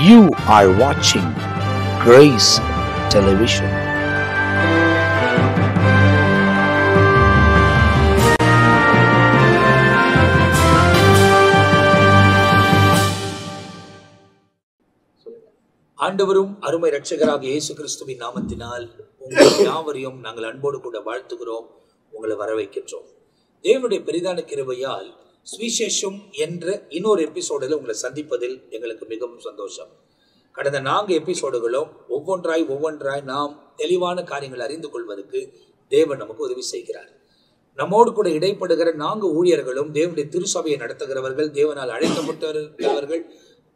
You are watching Grace Television. ஆண்டவரும் அருமை இரட்சகராக இயேசு கிறிஸ்துவின் நாமத்தினால் உங்கள் யாவரையும் நாங்கள் அன்போடு கூட வாழ்த்துகிறோம், உங்களை வரவேற்கின்றோம். தேவனுடைய பெரிதான கிருபையால் சுவிசேஷம் என்ற இன்னொரு எபிசோடில் உங்களை சந்திப்பதில் எங்களுக்கு மிகவும் சந்தோஷம். கடந்த 4 எபிசோடுகளும் ஒவ்வொன்றாய் நாம் தெளிவான காரியங்கள் அறிந்து கொள்வதற்கு தேவன் நமக்கு உதவி செய்கிறார். நம்மோடு கூட இடைப்படுகிற 4 ஊழியர்களும் தேவனுடைய திருச்சபையை நடத்துகிறவர்கள், தேவனால் அழைக்கப்பட்டவர்கள்,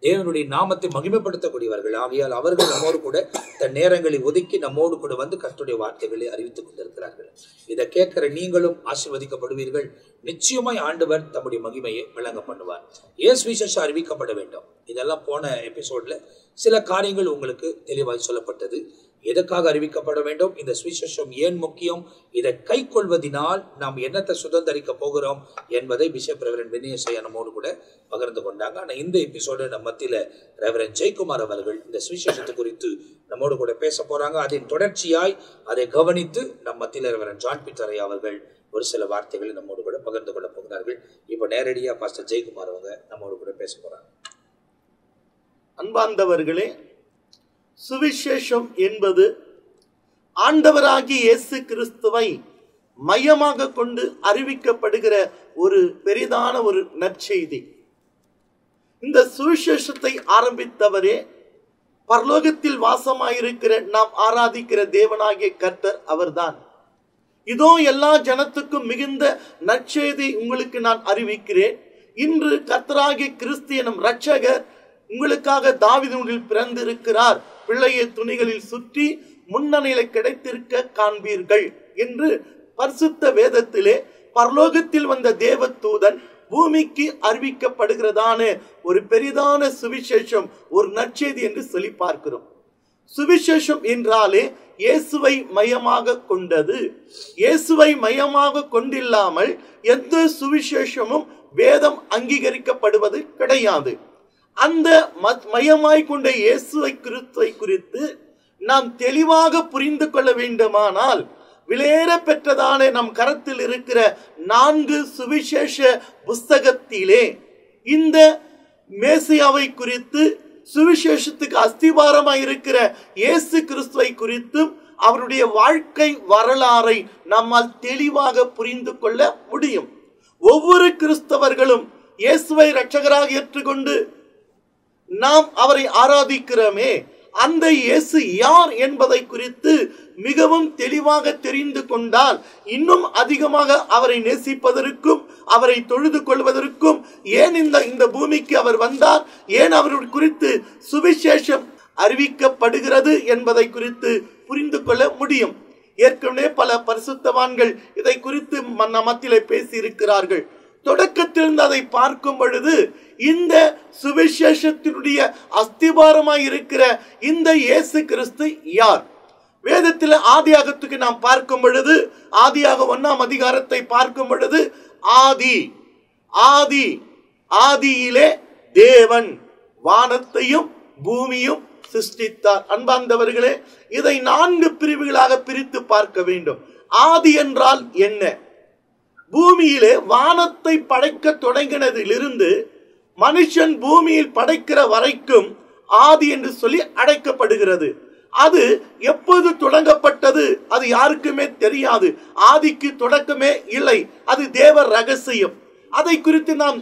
தேவனுடைய நாமத்தை மகிமைப்படுத்தக்கூடியவர்கள். ஆகையால் அவர்கள் நம்மோடு கூட தன் நேரங்களை ஒதுக்கி நம்மோடு கூட வந்து கர்த்தருடைய வார்த்தைகளை அறிவித்துக் கொண்டிருக்கிறார்கள். இதை கேட்கிற நீங்களும் ஆசீர்வதிக்கப்படுவீர்கள். நிச்சயமாய் ஆண்டவர் தம்முடைய மகிமையை விளங்க பண்ணுவார். ஏன் சுவிசேஷம் அறிவிக்கப்பட வேண்டும்? இதெல்லாம் போன எபிசோட்ல சில காரியங்கள் உங்களுக்கு தெளிவாய் சொல்லப்பட்டது. எதற்காக அறிவிக்கப்பட வேண்டும், இந்த சுவிசேஷம் ஏன் முக்கியம், இதை கை கொள்வதனால் நாம் என்னத்தை சுதந்திரிக்க போகிறோம் என்பதை பிஷப் ரெவரண்ட் பெனியசையா நம்மோடு கூட பகிர்ந்து கொண்டாங்க. ஆனால் இந்த எபிசோடு நம்ம மத்தியில ரெவரண்ட் ஜெயக்குமார் அவர்கள் இந்த சுவிசேஷத்தை குறித்து நம்மோடு கூட பேச போறாங்க. அதன் தொடர்ச்சியாய் அதை கவனித்து நம்ம மத்தியில ரெவரண்ட் ஜான் பீட்டர் அவர்கள் ஒரு சில வார்த்தைகளை நம்மோடு கூட பகிர்ந்து கொள்ள போகிறார்கள். இப்போ நேரடியா பாஸ்டர் ஜெயக்குமார் அவங்க நம்மோடு கூட பேச போறாங்க. அன்பார்ந்தவர்களே, சுவிசேஷம் என்பது ஆண்டவராகிய இயேசு கிறிஸ்துவை மையமாக கொண்டு அறிவிக்கப்படுகிற ஒரு பெரிதான ஒரு நற்செய்தி. இந்த சுவிசேஷத்தை ஆரம்பித்தவரே பரலோகத்தில் வாசமாயிருக்கிற நாம் ஆராதிக்கிற தேவனாகிய கர்த்தர் அவர்தான். இதோ எல்லா ஜனத்துக்கும் மிகுந்த நற்செய்தி உங்களுக்கு நான் அறிவிக்கிறேன். இன்று கர்த்தராகிய கிறிஸ்து எனும் இரட்சகர் உங்களுக்காக தாவீதில் பிறந்திருக்கிறார், பிள்ளையை துணிகளில் சுற்றி முன்னணியில கிடைத்திருக்க காண்பீர்கள் என்று பரிசுத்த வேதத்திலே பரலோகத்தில் வந்த தேவதூதன் பூமிக்கு அறிவிக்கப்படுகிறதான ஒரு பெரிதான சுவிசேஷம், ஒரு நற்செய்தி என்று சொல்லி பார்க்கிறோம். சுவிசேஷம் என்றாலே இயேசுவை மையமாக கொண்டது. இயேசுவை மையமாக கொண்டில்லாமல் எந்த சுவிசேஷமும் வேதம் அங்கீகரிக்கப்படுவது கிடையாது. அந்த மையமாய் கொண்ட இயேசுவை கிறிஸ்துவை குறித்து நாம் தெளிவாக புரிந்து கொள்ள வேண்டுமானால் விலையேற பெற்றதான நம் கரத்தில் இருக்கிற 4 சுவிசேஷ புஸ்தகத்திலே இந்த மேசியாவை குறித்து, சுவிசேஷத்துக்கு அஸ்திவாரமாய் இருக்கிற இயேசு கிறிஸ்துவை குறித்தும் அவருடைய வாழ்க்கை வரலாறை நம்மால் தெளிவாக புரிந்து கொள்ள முடியும். ஒவ்வொரு கிறிஸ்தவர்களும் இயேசுவை இரட்சகராக ஏற்றுக்கொண்டு நாம் அவரை ஆராதிக்கிறோமே, அந்த இயேசு யார் என்பதை குறித்து மிகவும் தெளிவாக தெரிந்து கொண்டால் இன்னும் அதிகமாக அவரை நேசிப்பதற்கும் அவரை தொழுது கொள்வதற்கும், ஏன் இந்த பூமிக்கு அவர் வந்தார், ஏன் அவருடைய குறித்து சுவிசேஷம் அறிவிக்கப்படுகிறது என்பதை குறித்து புரிந்து கொள்ள முடியும். ஏற்கனவே பல பரிசுத்தவான்கள் இதை குறித்து மத்தியிலே பேசி இருக்கிறார்கள். தொடக்கத்திலிருந்து அதை பார்க்கும் பொழுது இந்த சுவிசேஷத்தினுடைய அஸ்திபாரமாய் இருக்கிற இந்த இயேசு கிறிஸ்து யார்? வேதத்தில் ஆதியாகத்துக்கு நாம் பார்க்கும் பொழுது, ஆதியாக 1ஆம் அதிகாரத்தை பார்க்கும் பொழுது, ஆதியிலே தேவன் வானத்தையும் பூமியும் சிருஷ்டித்தார். அன்பார்ந்தவர்களே, இதை 4 பிரிவுகளாக பிரித்து பார்க்க வேண்டும். ஆதி என்றால் என்ன? பூமியிலே வானத்தை படைக்க தொடங்கினதிலிருந்து மனுஷன் பூமியில் படைக்கிற வரைக்கும் ஆதி என்று சொல்லி அழைக்கப்படுகிறது. அது எப்போது தொடங்கப்பட்டது அது யாருக்குமே தெரியாது. ஆதிக்கு தொடக்கமே இல்லை, அது தேவ ரகசியம். அதை குறித்து நாம்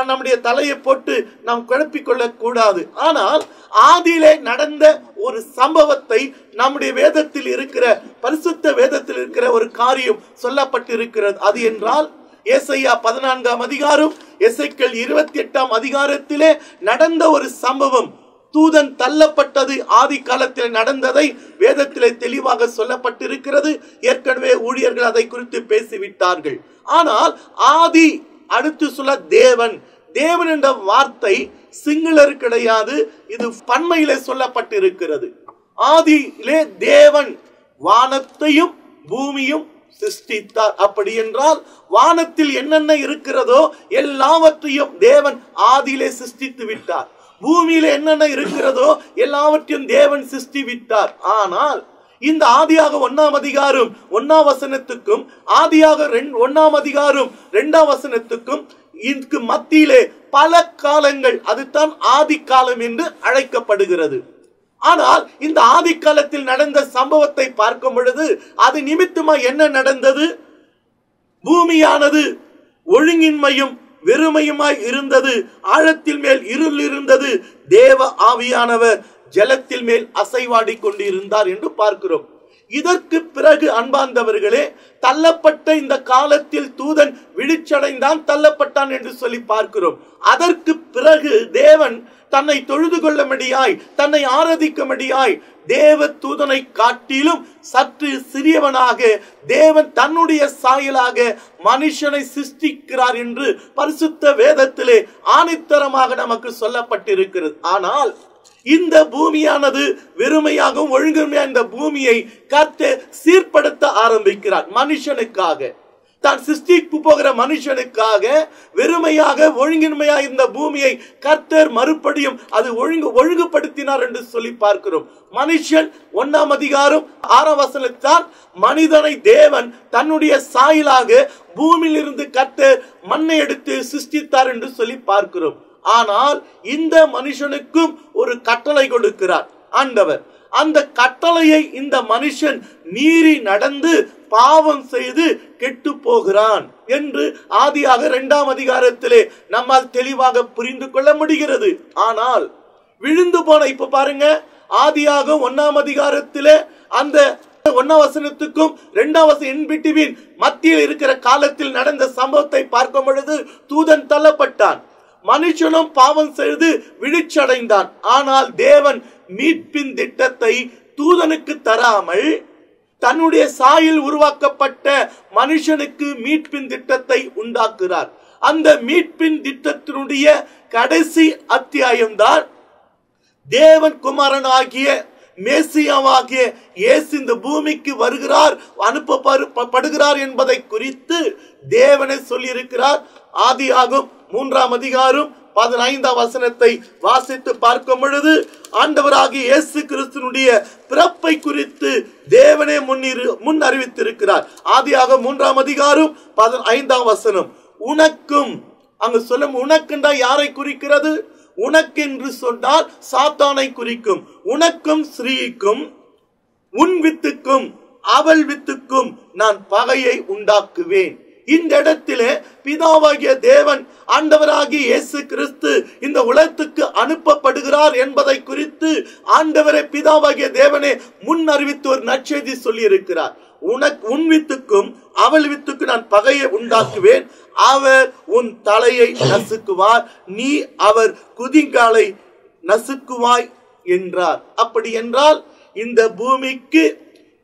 நம்முடைய தலையை போட்டு நாம் குழப்பிக்கொள்ள கூடாது. ஆனால் ஆதியிலே நடந்த ஒரு சம்பவத்தை நம்முடைய வேதத்தில் இருக்கிற, பரிசுத்த வேதத்தில் இருக்கிற ஒரு காரியம் சொல்லப்பட்டிருக்கிறது. அது என்றால் ஏசாயா 14ஆம் அதிகாரம், எசேக்கியேல் 28ஆம் அதிகாரத்திலே நடந்த ஒரு சம்பவம். தூதன் தள்ளப்பட்டது ஆதி காலத்தில் நடந்ததை வேதத்திலே தெளிவாக சொல்லப்பட்டிருக்கிறது. ஏற்கனவே ஊழியர்கள் அதை குறித்து பேசிவிட்டார்கள். ஆனால் ஆதி அடுத்து சொல்ல தேவன். தேவன் என்ற வார்த்தை சிங்குலர் கிடையாது, இது பன்மையிலே சொல்லப்பட்டிருக்கிறது. ஆதியிலே தேவன் வானத்தையும் பூமியும் சிருஷ்டித்தார். அப்படி என்றால் வானத்தில் என்னென்ன இருக்கிறதோ எல்லாவற்றையும் தேவன் ஆதியிலே சிருஷ்டித்து விட்டார். பூமியில என்னென்ன இருக்கிறதோ எல்லாவற்றையும் தேவன் சிருஷ்டிவித்தார். ஆனால் இந்த ஆதியாக 1ஆம் அதிகாரம் 1ஆம் வசனத்துக்கும் ஆதியாக 1ஆம் அதிகாரம் 2ஆம் வசனத்துக்கும் இதுக்கு மத்தியிலே பல காலங்கள், அதுதான் ஆதி காலம் என்று அழைக்கப்படுகிறது. ஆனால் இந்த ஆதி காலத்தில் நடந்த சம்பவத்தை பார்க்கும் பொழுது அது நிமித்தமா என்ன நடந்தது? பூமியானது ஒழுங்கின்மையும் வெறுமையுமாய் இருந்தது. ஆழத்தில் மேல் இருள் இருந்தது. தேவ ஆவியானவர் ஜலத்தில் மேல் அசைவாடி கொண்டு இருந்தார் என்று பார்க்கிறோம். இதற்கு பிறகு அன்பார்ந்தவர்களே, தள்ளப்பட்ட இந்த காலத்தில் தூதன் விழிச்சடைந்தான், தள்ளப்பட்டான் என்று சொல்லி பார்க்கிறோம். அதற்கு பிறகு தேவன் தன்னை தொழுது கொள்ளும்படியாய், தன்னை ஆராதிக்கும்படியாய் தேவ தூதனை காட்டிலும் சற்று சிறியவனாக தேவன் தன்னுடைய சாயலாக மனுஷனை சிருஷ்டிக்கிறார் என்று பரிசுத்த வேதத்திலே ஆணித்தரமாக நமக்கு சொல்லப்பட்டிருக்கிறது. ஆனால் இந்த பூமியானது வெறுமையாகவும் ஒழுங்குமையாக இந்த பூமியை கர்த்தர் சீர்படுத்த ஆரம்பிக்கிறார். மனுஷனுக்காக, தான் சிருஷ்டிக்கு போகிற மனுஷனுக்காக வெறுமையாக ஒழுங்கின்மையாக இந்த பூமியை கர்த்தர் மறுபடியும் அது ஒழுங்குபடுத்தினார் என்று சொல்லி பார்க்கிறோம். மனுஷன் 1ஆம் அதிகாரம் 6ஆம் வசனத்தால் மனிதனை தேவன் தன்னுடைய சாயலாக பூமியில் இருந்து கர்த்தர் மண்ணை எடுத்து சிருஷ்டித்தார் என்று சொல்லி பார்க்கிறோம். ஆனால் இந்த மனுஷனுக்கும் ஒரு கட்டளை கொடுக்கிறார் ஆண்டவர். அந்த கட்டளையை இந்த மனுஷன் மீறி நடந்து பாவம் செய்து கெட்டு போகிறான் என்று ஆதியாக 2ஆம் அதிகாரத்திலே நம்மால் தெளிவாக புரிந்து கொள்ள முடிகிறது. ஆனால் விழுந்து போன, இப்ப பாருங்க, ஆதியாக 1ஆம் அதிகாரத்திலே அந்த 1ஆம் வசனத்துக்கும் 2ஆம் வசனம் மத்தியில் இருக்கிற காலத்தில் நடந்த சம்பவத்தை பார்க்கும் பொழுது தூதன் தள்ளப்பட்டான், மனுஷனும் பாவம் செய்து விழிச்சடைந்தான். ஆனால் தேவன் மீட்பின் திட்டத்தை தூதனுக்கு தராமல் தன்னுடைய சாயில் உருவாக்கப்பட்ட மனுஷனுக்கு மீட்பின் திட்டத்தை உண்டாக்குறார். அந்த மீட்பின் திட்டத்தினுடைய கடைசி அத்தியாயம்தான் தேவன் குமாரனாகிய மேசியாவாகிய இயேசு இந்த பூமிக்கு வருகிறார், அனுப்பப்படுகிறார் என்பதை குறித்து தேவனே சொல்லியிருக்கிறார். ஆதியாகமம் 3ஆம் அதிகாரம் 15ஆம் வசனத்தை வாசித்து பார்க்கும் பொழுது ஆண்டவராகிய இயேசு கிறிஸ்துவினுடைய பிறப்பை குறித்து தேவனே முன் அறிவித்திருக்கிறார். ஆதியாகமம் 3ஆம் அதிகாரம் 15ஆம் வசனம், உனக்கும், அங்கு சொல்லும் உனக்குண்டா யாரை குறிக்கிறது? உனக்கு என்று சொன்னால் சாத்தானை குறிக்கும். உனக்கும் ஸ்ரீக்கும் உன் வித்துக்கும் அவள் வித்துக்கும் நான் பகையை உண்டாக்குவேன். இந்த இடத்திலே பிதாவாகிய தேவன் ஆண்டவராகிய இயேசு கிறிஸ்து இந்த உலகத்துக்கு அனுப்பப்படுகிறார் என்பதை குறித்து ஆண்டவரே பிதாவாகிய தேவனே முன் அறிவித்து ஒரு நற்செய்தி சொல்லி இருக்கிறார். உன் வித்துக்கும் அவள் வித்துக்கு நான் பகையை உண்டாக்குவேன், அவர் உன் தலையை நசுக்குவார், நீ அவர் குதிங்காலை நசுக்குவாய் என்றார். அப்படி என்றால் இந்த பூமிக்கு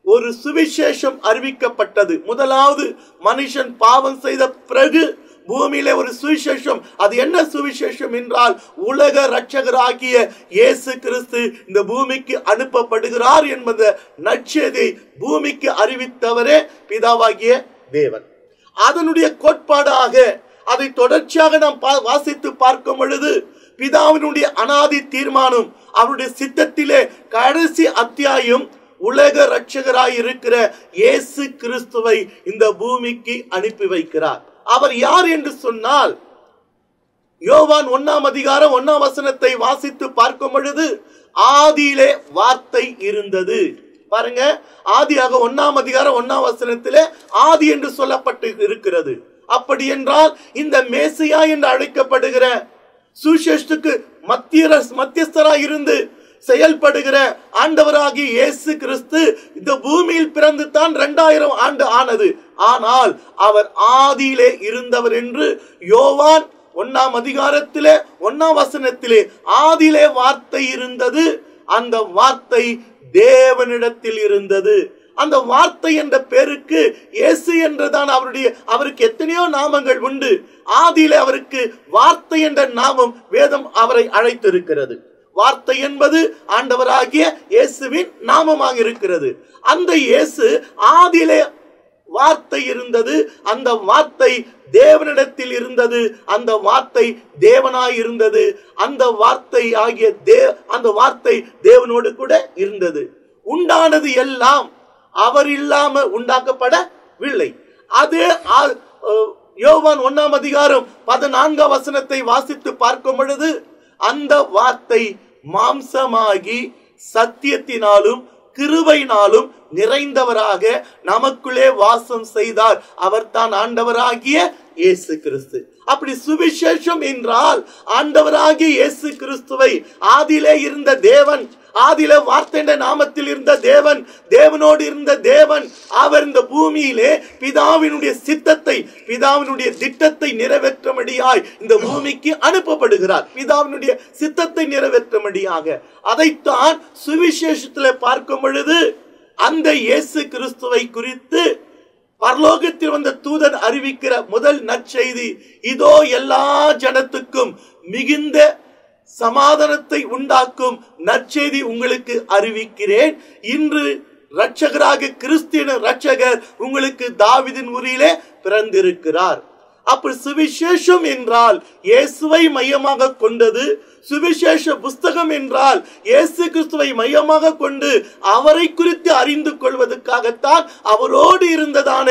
ஒரு சுவிசேஷம் அறிவிக்கப்பட்டது. முதலாவது மனுஷன் பாவம் செய்த பிறகு பூமியிலே ஒரு சுவிசேஷம். அது என்ன சுவிசேஷம் என்றால், உலக இரட்சகராகிய இயேசு கிறிஸ்து இந்த பூமிக்கு அனுப்பப்படுகிறார் என்பது நற்செய்தியை பூமிக்கு அறிவித்தவரே பிதாவாகிய தேவன். அதனுடைய கோட்பாடாக அதை தொடர்ச்சியாக நாம் வாசித்து பார்க்கும் பொழுது பிதாவினுடைய அனாதி தீர்மானம், அவருடைய சித்தத்திலே கடைசி அத்தியாயம் உலக இரட்சகராய் இருக்கிற இயேசு கிறிஸ்துவை இந்த பூமிக்கு அனுப்பி வைக்கிறார். அவர் யார் என்று சொன்னால், யோவான் 1ஆம் அதிகாரம் 1ஆம் வசனத்தை வாசித்து பார்க்கும் பொழுது ஆதியிலே வார்த்தை இருந்தது. பாருங்க, ஆதியாக 1ஆம் அதிகாரம் 1ஆம் வசனத்திலே ஆதி என்று சொல்லப்பட்டு இருக்கிறது. அப்படி என்றால் இந்த மேசியா என்று அழைக்கப்படுகிற சுவிசேஷத்துக்கு மத்தியஸ்தராய் இருந்து செயல்படுகிற ஆண்டவராகிய இயேசு கிறிஸ்து இந்த பூமியில் பிறந்து தான் 2000 ஆண்டு ஆனது. ஆனால் அவர் ஆதியிலே இருந்தவர் என்று யோவான் 1ஆம் அதிகாரத்திலே 1ஆம் வசனத்திலே ஆதியிலே வார்த்தை இருந்தது, அந்த வார்த்தை தேவனிடத்தில் இருந்தது. அந்த வார்த்தை என்ற பேருக்கு இயேசு என்றுதான் அவருக்கு எத்தனையோ நாமங்கள் உண்டு. ஆதியிலே அவருக்கு வார்த்தை என்ற நாமம் வேதம் அவரை அழைத்திருக்கிறது. வார்த்தை என்பது ஆண்டவராகிய இயேசுவின் நாமமாக இருக்கிறது. அந்த இயேசு ஆதியிலே வார்த்தை இருந்தது, அந்த வார்த்தை தேவனிடத்தில் இருந்தது, அந்த வார்த்தை தேவனாய் இருந்தது, அந்த வார்த்தை ஆகிய அந்த வார்த்தை தேவனோடு கூட இருந்தது. உண்டானது எல்லாம் அவர் இல்லாம உண்டாக்கப்படவில்லை. அதே யோவான் 1:14 வாசித்து பார்க்கும் பொழுது, அந்த வார்த்தை மாம்சமாகி சத்தியத்தினாலும் கிருபையினாலும் நிறைந்தவராக நமக்குள்ளே வாசம் செய்தார். அவர் தான் ஆண்டவராகிய இயேசு கிறிஸ்து. அப்படி சுவிசேஷம் என்றால் ஆண்டவராகிய இயேசு கிறிஸ்துவை, ஆதியிலே இருந்த தேவன், ஆதியிலே வார்த்தை என்ற நாமத்தில் இருந்த தேவன், தேவனோடு இருந்த தேவன், அவர் இந்த பூமியிலே பிதாவினுடைய சித்தத்தை, பிதாவினுடைய திட்டத்தை நிறைவேற்றும்படியாய் இந்த பூமிக்கு அனுப்பப்படுகிறார். பிதாவினுடைய சித்தத்தை நிறைவேற்றும்படியாக. அதைத்தான் சுவிசேஷத்திலே பார்க்கும் பொழுது அந்த இயேசு கிறிஸ்துவை குறித்து பரலோகத்தில் வந்த தூதன் அறிவிக்கிற முதல் நற்செய்தி, இதோ எல்லா ஜனத்துக்கும் மிகுந்த சமாதானத்தை உண்டாக்கும் நற்செய்தி உங்களுக்கு அறிவிக்கிறேன். இன்று இரட்சகராக கிறிஸ்தியன் இரட்சகர் உங்களுக்கு தாவீதின் ஊரிலே பிறந்திருக்கிறார். அப்படி சுவிசேஷம் என்றால் இயேசுவை மையமாக கொண்டது. சுவிசேஷ புஸ்தகம் என்றால் இயேசு கிறிஸ்துவை மையமாக கொண்டு அவரை குறித்து அறிந்து கொள்வதற்காகத்தான் அவரோடு இருந்ததான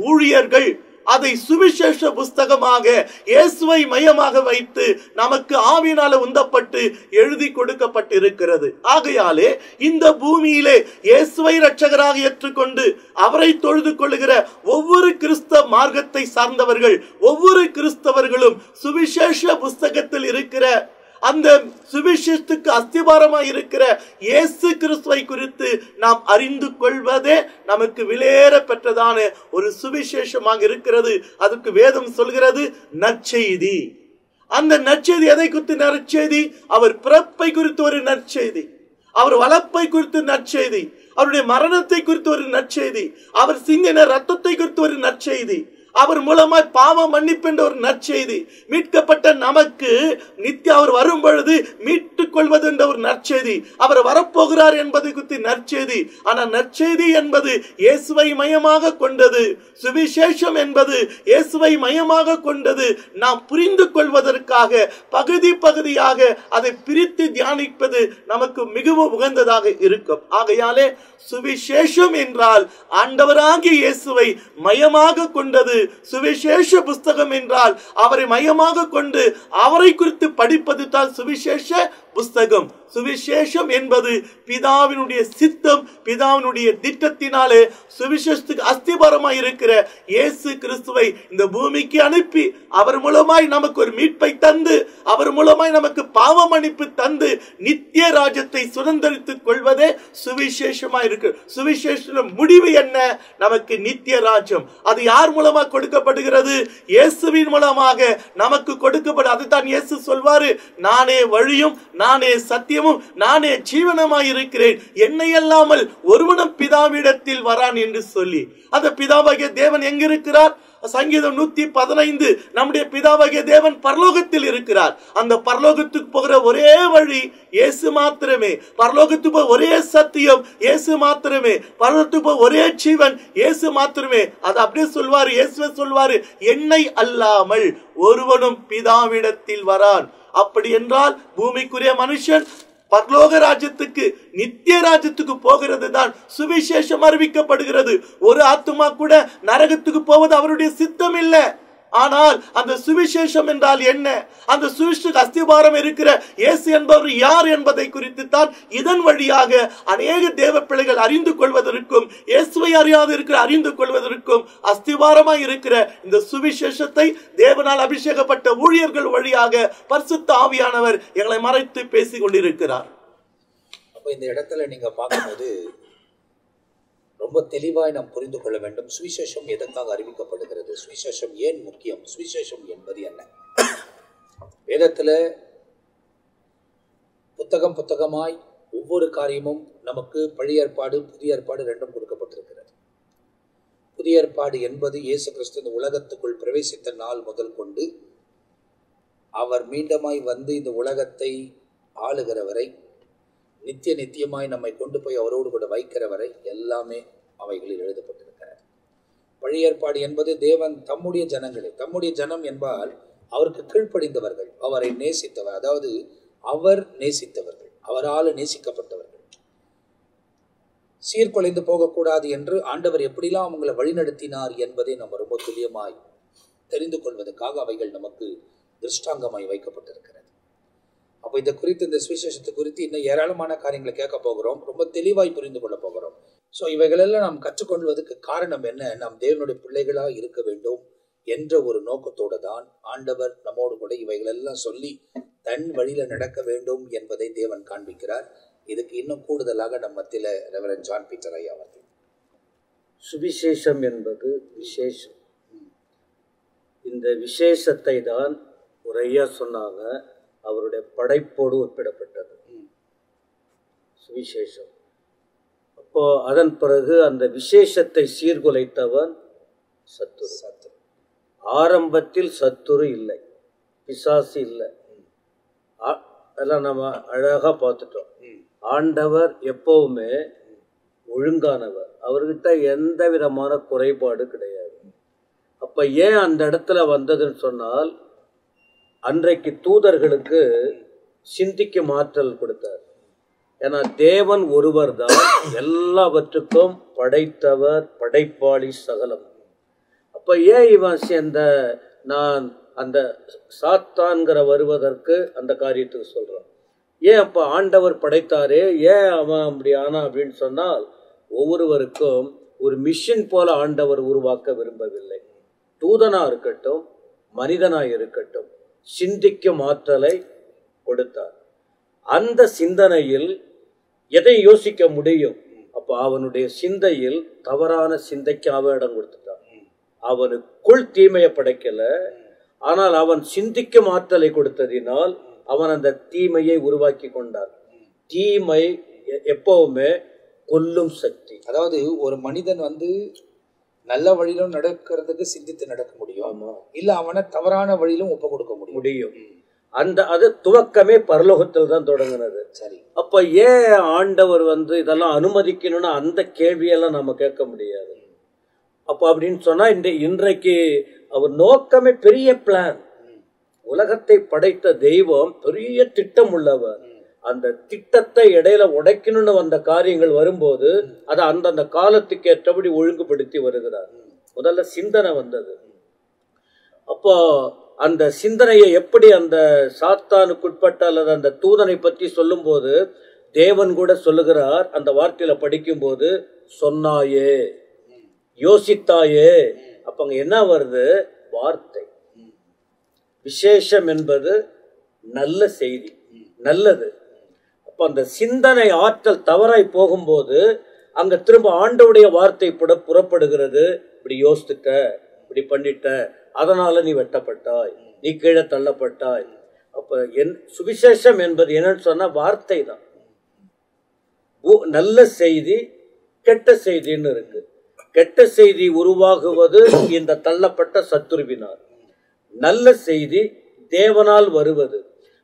ஊழியர்கள் அதை சுவிசேஷ புஸ்தகமாக இயேசுவை மையமாக வைத்து நமக்கு ஆவியினால உந்தப்பட்டு எழுதி கொடுக்கப்பட்டிருக்கிறது. ஆகையாலே இந்த பூமியிலே இயேசுவை இரட்சகராக ஏற்றுக்கொண்டு அவரை தொழுது கொள்ளுகிற ஒவ்வொரு கிறிஸ்தவ மார்க்கத்தை சார்ந்தவர்கள், ஒவ்வொரு கிறிஸ்தவர்களும் சுவிசேஷ புஸ்தகத்தில் இருக்கிற அந்த சுவிசேஷத்துக்கு அஸ்திபாரமாக இருக்கிற இயேசு கிறிஸ்துவை குறித்து நாம் அறிந்து கொள்வதே நமக்கு விலையேற பெற்றதான ஒரு சுவிசேஷமாக இருக்கிறது. அதுக்கு வேதம் சொல்கிறது நற்செய்தி. அந்த நற்செய்தி எதை குறித்து நற்செய்தி? அவர் பிறப்பை குறித்து ஒரு நற்செய்தி, அவர் வளர்ப்பை குறித்து நற்செய்தி, அவருடைய மரணத்தை குறித்து ஒரு நற்செய்தி, அவர் சிந்தின ரத்தத்தை குறித்து ஒரு நற்செய்தி, அவர் மூலமாய் பாவ மன்னிப்பு என்ற ஒரு நற்செய்தி, மீட்கப்பட்ட நமக்கு நித்திய அவர் வரும் பொழுது மீட்டுக் கொள்வது என்ற ஒரு நற்செய்தி, அவர் வரப்போகிறார் என்பதை குறித்து நற்செய்தி. ஆனால் நற்செய்தி என்பது இயேசுவை மையமாக கொண்டது. சுவிசேஷம் என்பது இயேசுவை மையமாக கொண்டது. நாம் புரிந்து கொள்வதற்காக பகுதி பகுதியாக அதை பிரித்து தியானிப்பது நமக்கு மிகவும் உகந்ததாக இருக்கும். ஆகையாலே சுவிசேஷம் என்றால் ஆண்டவராகிய இயேசுவை மையமாக கொண்டது. சுவிசேஷ புஸ்தகம் என்றால் அவரை மையமாக கொண்டு அவரை குறித்து படிப்பது தான் சுவிசேஷ புஸ்தகம். சுவிசேஷம் என்பது பிதாவினுடைய சித்தம், பிதாவினுடைய திட்டத்தினாலே சுவிசேஷத்துக்கு அஸ்திபாரமாய் இருக்கிற இயேசு கிறிஸ்துவை இந்த பூமிக்கு அனுப்பி அவர் மூலமாய் நமக்கு ஒரு மீட்பை தந்து, அவர் மூலமாய் நமக்கு பாவ மன்னிப்பு தந்து நித்திய ராஜ்யத்தை சுதந்திரித்துக் கொள்வதே சுவிசேஷமாய் இருக்கு. சுவிசேஷ முடிவு என்ன? நமக்கு நித்திய ராஜ்யம். அது யார் மூலமாக கொடுக்கப்படுகிறது? இயேசுவின் மூலமாக நமக்கு கொடுக்கப்படும். அதுதான் இயேசு சொல்வாரு, நானே வழியும் நானே சத்தியமும் நானே ஜீவனமாய் இருக்கிறேன், என்னை அல்லாமல் ஒருவனும் பிதாவிடத்தில் வரான் என்று சொல்லி. அந்த பிதாவாகிய தேவன் எங்க இருக்கிறார்? சங்கீதம் 115, நம்முடைய பிதாவாகிய தேவன் பரலோகத்தில் இருக்கிறார். அந்த பரலோகத்துக்கு போகிற ஒரே வழி இயேசு மாத்திரமே. பரலோகத்துக்கு போக ஒரே சத்தியம் இயேசு மாத்திரமே. பரலோகத்துக்கு போக ஒரே ஜீவன் இயேசு மாத்திரமே. அது அப்படியே சொல்வாரு, இயேசுவே சொல்வாரு, என்னை அல்லாமல் ஒருவனும் பிதாவிடத்தில் வரான். அப்படி என்றால் பூமிக்குரிய மனுஷன் பரலோக ராஜ்யத்துக்கு, நித்திய ராஜ்யத்துக்கு போகிறது தான் சுவிசேஷம் அறிவிக்கப்படுகிறது. ஒரு ஆத்துமா கூட நரகத்துக்கு போவது அவருடைய சித்தம் இல்லை. ஆனால் அந்த சுவிசேஷம் என்றால் என்ன? அந்த சுவிசேஷ அஸ்திபாரம் இருக்கிற இயேசு என்பவர் யார் என்பதை குறித்து தான் இதன் வழியாக அநேக தேவ பிள்ளைகள் அறிந்து கொள்வதற்கும், இயேசுவை அறிந்து கொள்வதற்கும் அஸ்திபாரமாய் இருக்கிற இந்த சுவிசேஷத்தை தேவனால் அபிஷேகப்பட்ட ஊழியர்கள் வழியாக பரிசுத்த ஆவியானவர் எங்களை மறைத்து பேசிக் கொண்டிருக்கிறார். அப்ப இந்த இடத்துல நீங்க பார்க்கும்போது ரொம்ப தெளிவாய் நாம் புரிந்து கொள்ள வேண்டும். சுவிசேஷம் எதற்காக அறிவிக்கப்படுகிறது? சுவிசேஷம் ஏன் முக்கியம்? சுவிசேஷம் என்பது என்ன? வேதத்துல புத்தகமாய் ஒவ்வொரு காரியமும் நமக்கு பழைய ஏற்பாடு புதிய ஏற்பாடு ரெண்டும் கொடுக்கப்பட்டிருக்கிறது. புதிய ஏற்பாடு என்பது இயேசு கிறிஸ்து இந்த உலகத்துக்குள் பிரவேசித்த நாள் முதல் கொண்டு அவர் மீண்டுமாய் வந்து இந்த உலகத்தை ஆளுகிறவரை, நித்தியமாய் நம்மை கொண்டு போய் அவரோடு கூட வைக்கிறவரை எல்லாமே அவைகளில் எழுதப்பட்டிருக்கிறது. பழைய ஏற்பாடு என்பது தேவன் தம்முடைய ஜனங்களே, தம்முடைய ஜனம் என்பால் அவருக்கு கீழ்ப்படிந்தவர்கள், அவரை நேசித்தவர், அதாவது அவர் நேசித்தவர்கள், அவரால் நேசிக்கப்பட்டவர்கள். சீர்குலைந்து போகக்கூடாது என்று ஆண்டவர் எப்படிலாம் அவங்களை வழிநடத்தினார் என்பதை நம்ம ரொம்ப துல்லியமாய் தெரிந்து கொள்வதற்காக அவைகள் நமக்கு திருஷ்டாங்கமாய் வைக்கப்பட்டிருக்கிறது. அப்போ இந்த குறித்து, இந்த சுவிசேஷத்தை குறித்து இன்னும் ஏராளமான காரியங்களை கேட்க போகிறோம், ரொம்ப தெளிவாய் புரிந்து கொள்ள போகிறோம். ஸோ இவைகளெல்லாம் நாம் கற்றுக்கொள்வதற்கு காரணம் என்ன? நாம் தேவனுடைய பிள்ளைகளாக இருக்க வேண்டும் என்ற ஒரு நோக்கத்தோடு தான் ஆண்டவர் நம்மோடு கூட இவைகளெல்லாம் சொல்லி தன் வழியில நடக்க வேண்டும் என்பதை தேவன் காண்பிக்கிறார். இதுக்கு இன்னும் கூடுதலாக நம்ம மத்தியில ரெவரண்ட் ஜான் பீட்டர் ஐயா அவர்கள், சுவிசேஷம் என்பது விசேஷம். இந்த விசேஷத்தை தான் ஒரு ஐயா சொன்னாங்க, அவருடைய படைப்போடு ஒப்பிடப்பட்டது சுவிசேஷம். அப்போ அதன் பிறகு அந்த விசேஷத்தை சீர்குலைத்தவன் சத்துரு. ஆரம்பத்தில் சத்துரு இல்லை, பிசாசு இல்லை, அதெல்லாம் நம்ம அழகா பார்த்துட்டோம். ஆண்டவர் எப்பவுமே ஒழுங்கானவர், அவர்கிட்ட எந்த விதமான குறைபாடு கிடையாது. அப்ப ஏன் அந்த இடத்துல வந்ததுன்னு சொன்னால், அன்றைக்கு தூதர்களுக்கு சிந்திக்கும் ஆற்றல் கொடுத்தார். ஏன்னா தேவன் ஒருவர் தான் எல்லாவற்றுக்கும் படைத்தவர், படைப்பாளி, சகலம். அப்ப ஏன் இவன் நான் அந்த சாத்தான்கிற வருவதற்கு அந்த காரியத்துக்கு சொல்றான். ஏன் அப்ப ஆண்டவர் படைத்தாரே, ஏன் அவன் அப்படி ஆனா அப்படின்னு சொன்னால், ஒவ்வொருவருக்கும் ஒரு மிஷின் போல ஆண்டவர் உருவாக்க விரும்பவில்லை. தூதனா இருக்கட்டும், மனிதனா இருக்கட்டும், சிந்திக்கும் ஆற்றலை கொடுத்தார். அந்த சிந்தனையில் எதை யோசிக்க முடியும்? அப்ப அவனுடைய சிந்தையில் தவறான சிந்தைக்கு அவன் இடம் கொடுத்துட்டான். அவனுக்குள் தீமையை படைக்கல, ஆனால் அவன் சிந்திக்கும் ஆற்றலை கொடுத்ததினால் அவன் அந்த தீமையை உருவாக்கி கொண்டான். தீமை எப்பவுமே கொல்லும் சக்தி. அதாவது ஒரு மனிதன் நல்ல வழியிலும் நடக்கிறதுக்கு சிந்தித்து நடக்க முடியும், இல்ல அவனை தவறான வழியிலும் ஒப்பு கொடுக்க முடியும். அது துவக்கமே பரலோகத்தில் தான் தொடங்கினது. சரி, அப்ப ஏன் ஆண்டவர் இதெல்லாம் அனுமதிக்கணும்னு அந்த கேள்வியெல்லாம் நம்ம கேட்க முடியாது. அப்ப அப்படின்னு சொன்னா இன்றைக்கு அவர் நோக்கமே பெரிய பிளான். உலகத்தை படைத்த தெய்வம் பெரிய திட்டம் உள்ளவர். அந்த திட்டத்தை இடையில உடைக்கணும்னு வந்த காரியங்கள் வரும்போது அதை அந்தந்த காலத்துக்கு ஏற்றபடி ஒழுங்குபடுத்தி வருகிறார். முதல்ல சிந்தனை வந்தது. அப்போ அந்த சிந்தனையை எப்படி அந்த சாத்தானுக்குட்பட்ட அல்லது அந்த தூதனை பற்றி சொல்லும் போது தேவன் கூட சொல்லுகிறார். அந்த வார்த்தையில படிக்கும் போது சொன்னாயே, யோசித்தாயே. அப்ப அங்க என்ன வருது? வார்த்தை. விசேஷம் என்பது நல்ல செய்தி, நல்லது. அப்ப அந்த சிந்தனை ஆற்றல் தவறாய் போகும்போது அங்க திரும்ப ஆண்டவுடைய வார்த்தை புறப்படுகிறது. இப்படி யோசித்துட்ட, இப்படி பண்ணிட்ட, அதனால நீ வெட்டப்பட்டாய், நீ கீழே தள்ளப்பட்டாய். அப்ப சுவிசேஷம் என்பது என்னன்னு சொன்னா வார்த்தை தான். நல்ல செய்தி, கெட்ட செய்தின்னு இருக்கு. கெட்ட செய்தி உருவாகுவது இந்த தள்ளப்பட்ட சத்துருவினார். நல்ல செய்தி தேவனால் வருவது.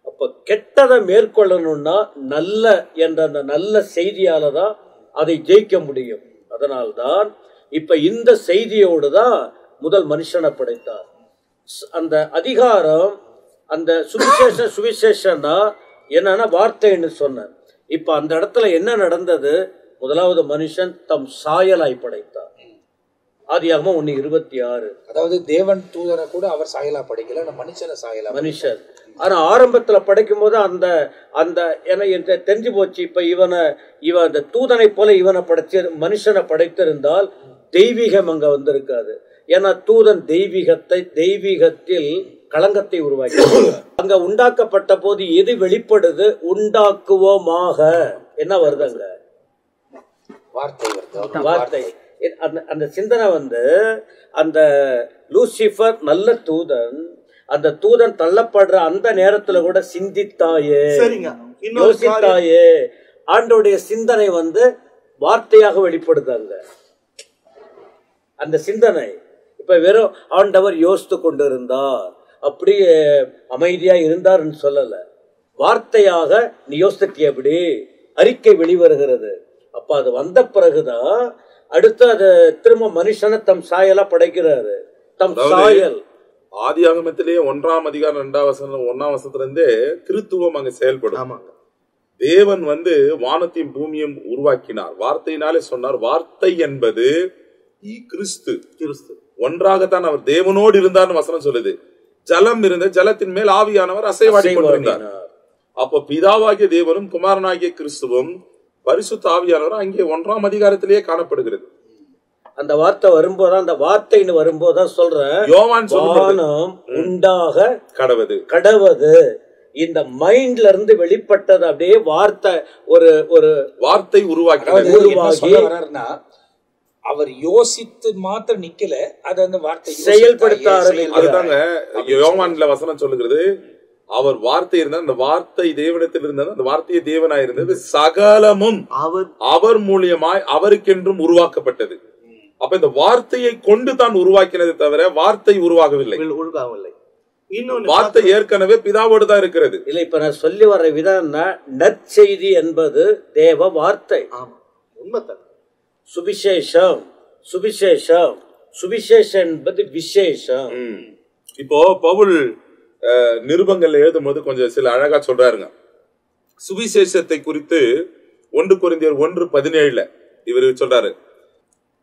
அப்ப கெட்டதை மேற்கொள்ளணும்னா நல்ல என்ற அந்த நல்ல செய்தியால தான் அதை ஜெயிக்க முடியும். அதனால்தான் இப்ப இந்த செய்தியோடு தான் முதல் மனுஷனை படைத்தார். அந்த அதிகாரம், அந்த சுவிசேஷன்னா என்னன்னா வார்த்தைன்னு சொன்ன. இப்ப அந்த இடத்துல என்ன நடந்தது? முதலாவது மனுஷன் தம் சாயலாய் படைத்தார். ஆதியாகமம் 1:26. அதாவது தேவன் தூதனை கூட அவர் சாயலா படைக்கல, மனுஷனை சாயலா மனுஷன். ஆனா ஆரம்பத்துல படைக்கும் போது அந்த அந்த தெரிஞ்சு போச்சு. இப்ப இவன் அந்த தூதனை போல இவனை படைச்சு மனுஷனை படைத்திருந்தால் தெய்வீகம் அங்க வந்திருக்காது. ஏன்னா தூதன் தெய்வீகத்தில் களங்கத்தை உருவாக்கி அங்க உண்டாக்கப்பட்ட போது எது வெளிப்படுது? உண்டாக்குவோமாக. என்ன வருது அங்க? வார்த்தை. அந்த சிந்தனை அந்த லூசிபர் நல்ல தூதன், அந்த தூதன் தள்ளப்படுற அந்த நேரத்துல கூட சிந்தித்தாயே, யோசித்தாயே. ஆண்டோடைய சிந்தனை வார்த்தையாக வெளிப்படுதாங்க. அந்த சிந்தனை இப்ப வெறும் ஆண்டவர் யோசித்து கொண்டிருந்தார், அப்படியே அமைதியா இருந்தார்னு சொல்லல. வார்த்தையாக நீ யோசித்திய எப்படி அறிக்கை வெளிவருகிறது. அப்ப அது வந்த பிறகுதான் அடுத்து அது திரும்ப மனுஷனை தம் சாயலா படைக்கிறாரு. தம் சாயல் ஆதியாகமத்திலேயே 1ஆம் அதிகாரம் 1ஆம் வசனத்துல இருந்தே திருத்துவம் அங்க செயல்படும். தேவன் வானத்தையும் பூமியும் உருவாக்கினார், வார்த்தையினாலே சொன்னார். வார்த்தை என்பது கிறிஸ்து. ஒன்றாகத்தான் அவர் தேவனோடு இருந்தார்னு வசனம் சொல்லுது. ஜலம் இருந்த ஜலத்தின் மேல் ஆவியானவர் அசைவாடி கொண்டிருந்தார். அப்ப பிதாவாகிய தேவனும் குமாரனாகிய கிறிஸ்துவும் பரிசுத்த ஆவியானவர் அங்கே 1ஆம் அதிகாரத்திலேயே காணப்படுகிறது. அந்த வார்த்தை வரும்போதான், அந்த வார்த்தைன்னு வரும்போதான் சொல்றேன், யோவான் வானம் உண்டாக கடவது. இந்த மைண்ட்ல இருந்து வெளிப்பட்டது. அப்படியே வார்த்தை ஒரு வார்த்தை உருவாக்கி அவர் யோசித்து மாத்திரம் நிக்கல, அது அந்த வார்த்தை செயல்படுத்த ஆரம்பித்தாங்க. யோவான்ல வசனம் சொல்லுகிறது, அவர் வார்த்தை இருந்தார், அந்த வார்த்தை தேவனிடத்தில் இருந்தது, அந்த வார்த்தையை தேவனாய் இருந்தது, சகலமும் அவர் மூலியமாய் அவருக்கென்றும் உருவாக்கப்பட்டது. அப்ப இந்த வார்த்தையை கொண்டு தான் உருவாக்கினதை தவிர வார்த்தை உருவாகவில்லை. வார்த்தை ஏற்கனவே பிதாவோடு தான் இருக்கிறது. இல்ல, இப்ப நான் சொல்லி வர்ற விதம் நற்செய்தி என்பது தேவ வார்த்தை. உண்மைதான். சுவிசேஷம் சுவிசேஷம் சுவிசேஷம் என்பது விசேஷம். இப்போ பவுல் நிருபங்கள்ல எழுதும் போது கொஞ்சம் சில அழகா சொல்றாருங்க. சுவிசேஷத்தை குறித்து 1 கொரிந்தியர் 1:17 இவர் சொல்றாரு,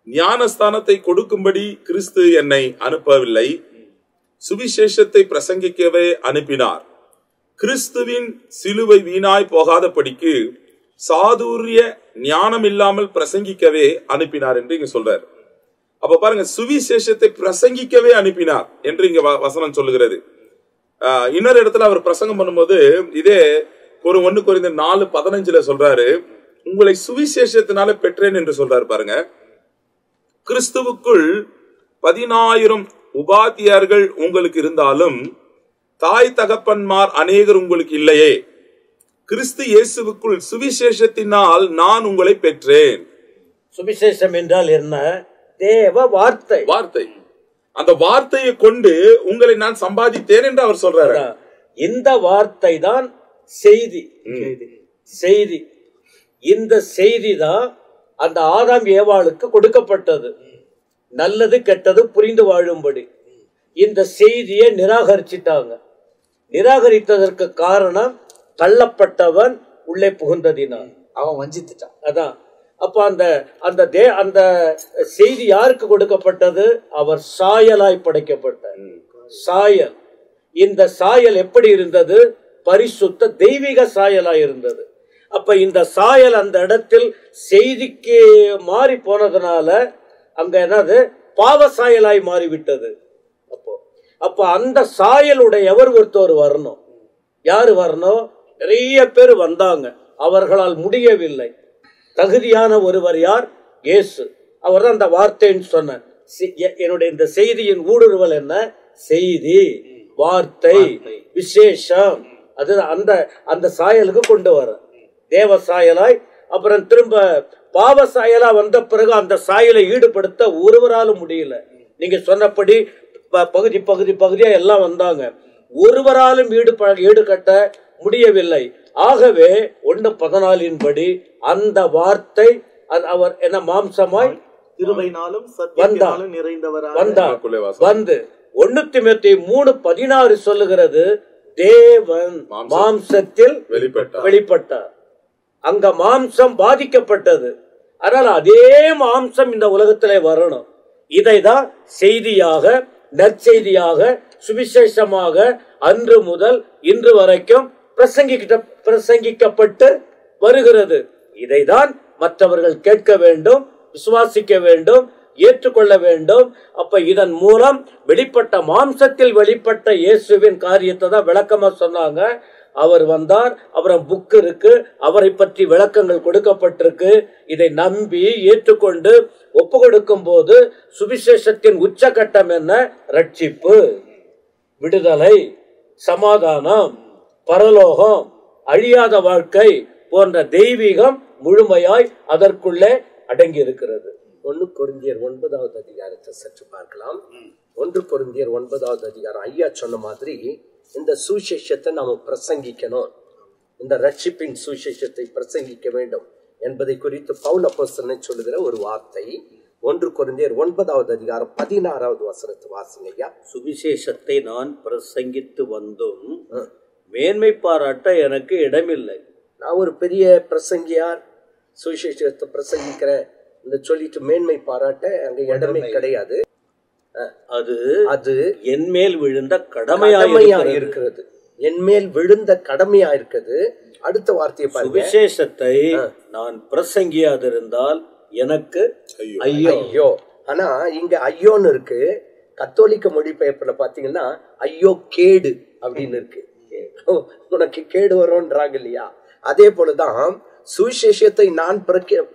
ஞானஸ்தானத்தை கொடுக்கும்படி கிறிஸ்து என்னை அனுப்பவில்லை, சுவிசேஷத்தை பிரசங்கிக்கவே அனுப்பினார். கிறிஸ்துவின் சிலுவை வீணாய் போகாதபடிக்கு சாதுரிய ஞானம் இல்லாமல் பிரசங்கிக்கவே அனுப்பினார் என்று இங்க சொல்றாரு. அப்ப பாருங்க, சுவிசேஷத்தை பிரசங்கிக்கவே அனுப்பினார் என்று இங்க வசனம் சொல்லுகிறது. இன்னொரு இடத்துல அவர் பிரசங்கம் பண்ணும்போது இதே 1 கொரிந்தியர் 4:15 சொல்றாரு, உங்களை சுவிசேஷத்தினால பெற்றேன் என்று சொல்றாரு. பாருங்க, கிறிஸ்துவுக்குள் 10,000 உபாத்தியார்கள் உங்களுக்கு இருந்தாலும் தாய் தகப்பன்மார் அநேகர் உங்களுக்கு இல்லையே. கிறிஸ்து இயேசுவுக்குள் சுவிசேஷத்தினால் நான் உங்களை பெற்றேன். சுவிசேஷம் என்றால் என்ன? தேவ வார்த்தை. வார்த்தை. அந்த வார்த்தையை கொண்டு உங்களை நான் சம்பாதித்தேன் என்று அவர் சொல்றாரு. இந்த வார்த்தை தான் செய்தி. செய்தி. இந்த செய்தி தான் அந்த ஆதாம் ஏவாளுக்கு கொடுக்கப்பட்டது, நல்லது கெட்டது புரிந்து வாழும்படி. இந்த செய்தியை நிராகரிச்சிட்டாங்க. நிராகரித்ததற்கு காரணம் தள்ளப்பட்டவன் உள்ளே புகுந்ததினால் அவன் வஞ்சித்துட்டான். அதான். அப்ப அந்த செய்தி யாருக்கு கொடுக்கப்பட்டது? அவர் சாயலாய் படைக்கப்பட்ட சாயல். இந்த சாயல் எப்படி இருந்தது? பரிசுத்த தெய்வீக சாயலாய் இருந்தது. அப்ப இந்த சாயல் அந்த இடத்தில் செய்திக்கு மாறி போனதுனால அங்க என்னது? பாவ சாயலாய் மாறிவிட்டது. அப்ப அந்த சாயலுடையவர் ஒருத்தர் வரணும். யாரு வரணும்? நிறைய பேர் வந்தாங்க, அவர்களால் முடியவில்லை. தகுதியான ஒருவர் யார்? இயேசு. அவர் தான் அந்த வார்த்தைன்னு சொன்ன. என்னுடைய இந்த செய்தியின் ஊடுருவல் என்ன? செய்தி, வார்த்தை, விசேஷம். அது அந்த சாயலுக்கு கொண்டு வர தேவ சாயலாய். அப்புறம் திரும்ப பாவ சாயலா வந்த பிறகு அந்த சாயலை ஈடுபடுத்த ஒருவராலும் முடியல. நீங்க சொன்னபடி பகுதி பகுதி பகுதியா எல்லாம் வந்தாங்க, ஒருவராலும் ஈடுகட்ட முடியவில்லை. ஆகவே 1:14 படி அந்த வார்த்தை அவர் என்ன மாம்சமாய் வந்தார். 1 தீமோத்தேயு 3:16 சொல்லுகிறது, தேவன் மாம்சத்தில் வெளிப்பட்டார். அங்க மாம்சம் பாதிக்கப்பட்டது. அதனால அதே மாம்சம் இந்த உலகத்திலே வரணும். இதைதான் செய்தியாக, நற்செய்தியாக, சுவிசேஷமாக அன்று முதல் இன்று வரைக்கும் பிரசங்கிக்கப்பட்டு வருகிறது. இதைதான் மற்றவர்கள் கேட்க வேண்டும், விசுவாசிக்க வேண்டும், ஏற்றுக்கொள்ள வேண்டும். அப்ப இதன் மூலம் வெளிப்பட்ட மாம்சத்தில் வெளிப்பட்ட இயேசுவின் காரியத்தை தான் விளக்கமா சொன்னாங்க. அவர் வந்தார், அப்புறம் புக் இருக்கு, அவரை பற்றி விளக்கங்கள் கொடுக்கப்பட்டிருக்கு. இதை நம்பி ஏற்றுக்கொண்டு ஒப்பு கொடுக்கும் போது சுவிசேஷத்தின் உச்சகட்டம் என்ன? ரட்சிப்பு, விடுதலை, சமாதானம், பரலோகம், அழியாத வாழ்க்கை போன்ற தெய்வீகம் முழுமையாய் அதற்குள்ளே அடங்கி இருக்கிறது. 1 கொரிந்தியர் 9வது அதிகாரத்தை சற்று பார்க்கலாம். 1 கொரிந்தியர் 9வது அதிகாரம் ஐயா சொன்ன மாதிரி இந்த சுவிசேஷத்தை நாம பிரசங்கிக்கணும். இந்த ரட்சிப்பின் சுவிசேஷத்தை பிரசங்கிக்க வேண்டும். என்பதை குறித்து பவுல் அப்போஸ்தலன் சொல்லுகிற ஒரு வார்த்தை. 1 கொரிந்தியர் 9வது அதிகாரம் 16வது வசனத்தை வாசிங்க ஐயா. சுவிசேஷத்தை நான் பிரசங்கித்து வந்தும் மேன்மை பாராட்ட எனக்கு இடமில்லை. நான் ஒரு பெரிய பிரசங்கியார், சுவிசேஷத்தை பிரசங்கிக்கிறேன் இந்த சொல்லிட்டு மேன்மை பாராட்ட அங்க இடமே கிடையாது. அது என் மேல் விழுந்த கடமையா இருக்கிறது. என் மேல் விழுந்த கடமையா இருக்குது. அடுத்த வார்த்தையை பாருங்க. சுவிசேஷத்தை நான் பிரசங்கியாதிருந்தால் எனக்கு ஐயோ. ஐயோ. ஆனா இங்க ஐயோன்னு இருக்கு. கத்தோலிக்க மொழிபெயர்ப்புல பாத்தீங்கன்னா ஐயோ கேடு அப்படின்னு இருக்கு. உனக்கு கேடு வரும்ன்றாங்க இல்லையா? அதே போலதான் சுவிசேஷத்தை நான்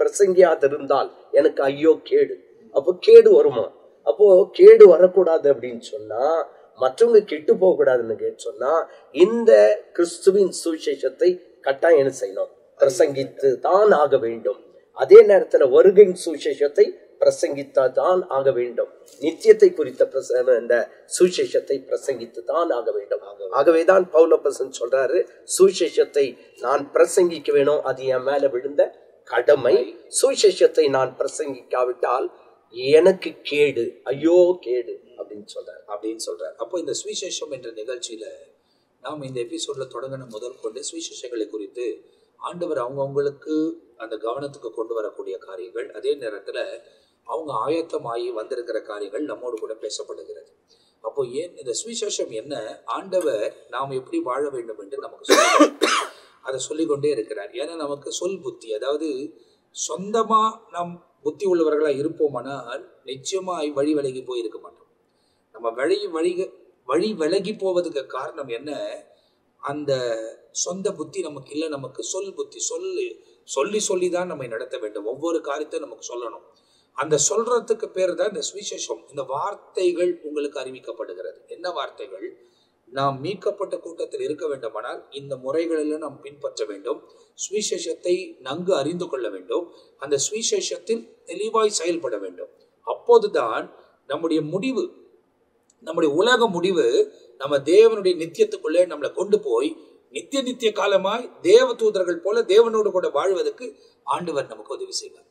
பிரசங்கியாதிருந்தால் எனக்கு ஐயோ கேடு. அப்போ கேடு வருமா? அப்போ கேடு வரக்கூடாது அப்படின்னு சொன்னா, மற்றவங்க கெட்டு போக கூடாதுன்னு சொன்னா, இந்த கிறிஸ்துவின் சுவிசேஷத்தை கட்டாயம் என்ன செய்யணும்? பிரசங்கித்து தான் ஆக வேண்டும். அதே நேரத்துல வருகையின் சுவிசேஷத்தை பிரசங்கித்தான் ஆக வேண்டும். நித்தியத்தை குறித்த இந்த சுவிசேஷத்தை பிரசங்கித்து தான் ஆக வேண்டும். ஆகவேதான் பவுல் அப்போஸ்தலன் சொல்றாரு, சுவிசேஷத்தை நான் பிரசங்கிக்க வேணும், அது என் மேல விழுந்த கடமை. சுவிசேஷத்தை நான் பிரசங்கிக்காவிட்டால் எனக்கு கேடு, ஐயோ கேடு அப்படின்னு சொல்றாரு. அப்போ இந்த சுவிசேஷம் என்ற நிகழ்ச்சியில நாம் இந்த எபிசோட்ல தொடங்கின முதல் கொண்டு சுவிசேஷங்களை குறித்து ஆண்டவர் அவங்களுக்கு அந்த கவனத்துக்கு கொண்டு வரக்கூடிய காரியங்கள், அதே நேரத்துல அவங்க ஆயத்தமாகி வந்திருக்கிற காரியங்கள் நம்மோடு கூட பேசப்படுகிறது. அப்போ ஏன் இந்த சுவிசேஷம் என்ன, ஆண்டவர் நாம் எப்படி வாழ வேண்டும் என்று நமக்கு அதை சொல்லிக்கொண்டே இருக்கிறார். ஏன்னா நமக்கு சொல் புத்தி, அதாவது சொந்தமா நம் புத்தி உள்ளவர்களா இருப்போமானால் நிச்சயமாய் வழி விலகி போயிருக்க மாட்டோம். நம்ம வழி விலகி போவதுக்கு காரணம் என்ன? அந்த சொந்த புத்தி நமக்கு இல்லை, நமக்கு சொல் புத்தி. சொல்லி தான் நம்மை நடத்த வேண்டும். ஒவ்வொரு காரியத்தை நமக்கு சொல்லணும். அந்த சொல்றதுக்கு பேர் தான் இந்த சுவிசேஷம். இந்த வார்த்தைகள் உங்களுக்கு அறிவிக்கப்படுகிறது. என்ன வார்த்தைகள்? நாம் மீட்கப்பட்ட கூட்டத்தில் இருக்க வேண்டுமானால் இந்த முறைகளெல்லாம் நாம் பின்பற்ற வேண்டும். சுவிசேஷத்தை நன்கு அறிந்து கொள்ள வேண்டும். அந்த சுவிசேஷத்தில் தெளிவாய் செயல்பட வேண்டும். அப்போதுதான் நம்முடைய முடிவு, நம்முடைய உலக முடிவு, நம்ம தேவனுடைய நித்தியத்துக்குள்ளே நம்மளை கொண்டு போய் நித்திய காலமாய் தேவ தூதர்கள் போல தேவனோடு கூட வாழ்வதற்கு ஆண்டவர் நமக்கு உதவி செய்வார்.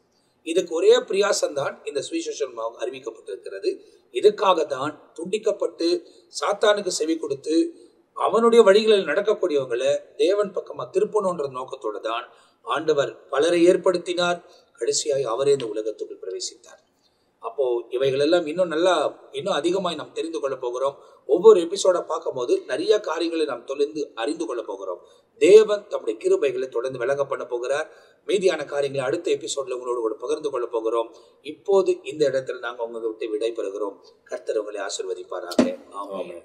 இதுக்கு ஒரே பிரியாசம்தான் இந்த சுவிசேஷம் அறிவிக்கப்பட்டிருக்கிறது. இதுக்காகத்தான் துண்டிக்கப்பட்டு சாத்தானுக்கு செவி கொடுத்து அவனுடைய வழிகளில் நடக்கக்கூடியவங்களை தேவன் பக்கமா திருப்பணுன்ற நோக்கத்தோடு தான் ஆண்டவர் பலரை ஏற்படுத்தினார். கடைசியாய் அவரே இந்த உலகத்துக்குள் பிரவேசித்தார். அப்போ இவைகளெல்லாம் இன்னும் அதிகமாய் நாம் தெரிந்து கொள்ள போகிறோம். ஒவ்வொரு எபிசோட பார்க்கும் போது நிறைய காரியங்களை நாம் தொடர்ந்து அறிந்து கொள்ள போகிறோம். தேவன் தம்முடைய கிருபைகளை தொடர்ந்து விளங்க பண்ண போகிறார். மீதியான காரியங்களை அடுத்த எபிசோட்ல உங்களோடு கூட பகிர்ந்து கொள்ள போகிறோம். இப்போது இந்த இடத்துல நாங்கள் உங்களை விட்டு விடை பெறுகிறோம். கர்த்தர் உங்களை ஆசீர்வதிப்பாராக. ஆமென்.